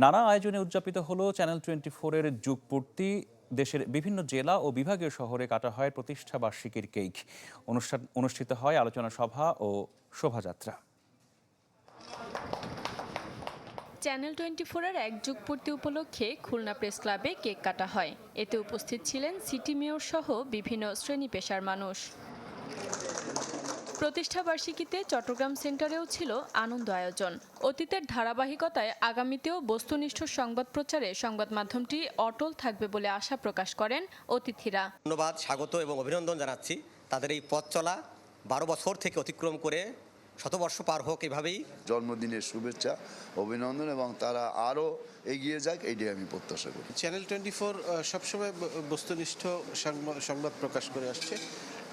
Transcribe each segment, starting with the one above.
নানা আয়োজনে উদযাপিত হলো চ্যানেল 24-এর যুগপূর্তি। দেশের বিভিন্ন জেলা ও বিভাগীয় শহরে কাটা হয় প্রতিষ্ঠা বার্ষিকীর কেক। অনুষ্ঠান অনুষ্ঠিত হয় আলোচনা সভা ও শোভাযাত্রা। চ্যানেল 24-এর এক যুগ পূর্তি উপলক্ষে খুলনা প্রেস ক্লাবে কেক কাটা হয়। এতে উপস্থিত ছিলেন সিটি মেয়র সহ বিভিন্ন শ্রেণী পেশার মানুষ। প্রতিষ্ঠা বার্ষিকীতে চট্টগ্রাম সেন্টারেও ছিল আনন্দ আয়োজন। অতীতের ধারাবাহিকতায় আগামীতেও বস্তুনিষ্ঠ সংবাদ প্রচারে সংবাদ মাধ্যমটি অটল থাকবে বলে আশা প্রকাশ করেন অতিথিরা। ধন্যবাদ, স্বাগত এবং অভিনন্দন জানাচ্ছি তাদের এই পথ চলা 12 বছর থেকে অতিক্রম করে শতবর্ষ পার হোক। এভাবেই জন্মদিনের শুভেচ্ছা, অভিনন্দন এবং তারা আরও এগিয়ে যাক, এইটাই আমি প্রত্যাশা করি। চ্যানেল 24 সবসময় বস্তুনিষ্ঠ সংবাদ প্রকাশ করে আসছে,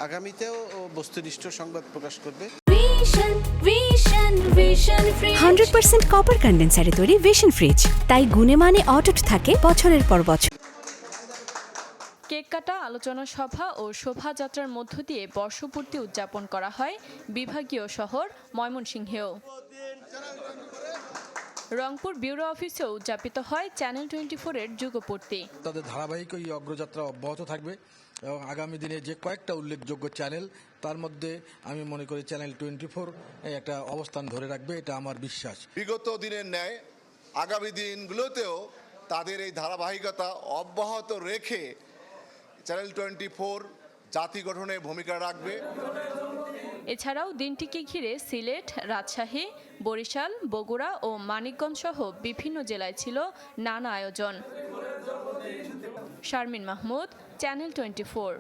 আগামীতেও বস্তুনিষ্ঠ সংবাদ প্রকাশ করবে। 100% কপার কন্ডেন্সারে তৈরি ভিশন ফ্রিজ, তাই গুণে মানে অটুট থাকে বছরের পর বছর। কেক কাটা, আলোচনা সভা ও শোভাযাত্রার মধ্য দিয়ে বর্ষপূর্তি উদযাপন করা হয় বিভাগীয় শহর ময়মনসিংহেও। রংপুর ব্যুরো অফিসেও উদযাপিত হয় চ্যানেল 24-এর যুগপূর্তি। তাদের ধারাবাহিক এই অগ্রযাত্রা অব্যাহত থাকবে এবং আগামী দিনে যে কয়েকটা উল্লেখযোগ্য চ্যানেল, তার মধ্যে আমি মনে করি চ্যানেল 24 একটা অবস্থান ধরে রাখবে, এটা আমার বিশ্বাস। বিগত দিনের ন্যায় আগামী দিনগুলোতেও তাদের এই ধারাবাহিকতা অব্যাহত রেখে চ্যানেল 24 জাতি গঠনে ভূমিকা রাখবে। এছাড়াও দিনটিকে ঘিরে সিলেট, রাজশাহী, বরিশাল, বগুড়া ও মানিকগঞ্জ সহ বিভিন্ন জেলায় ছিল নানা আয়োজন। শারমিন মাহমুদ, চ্যানেল 24।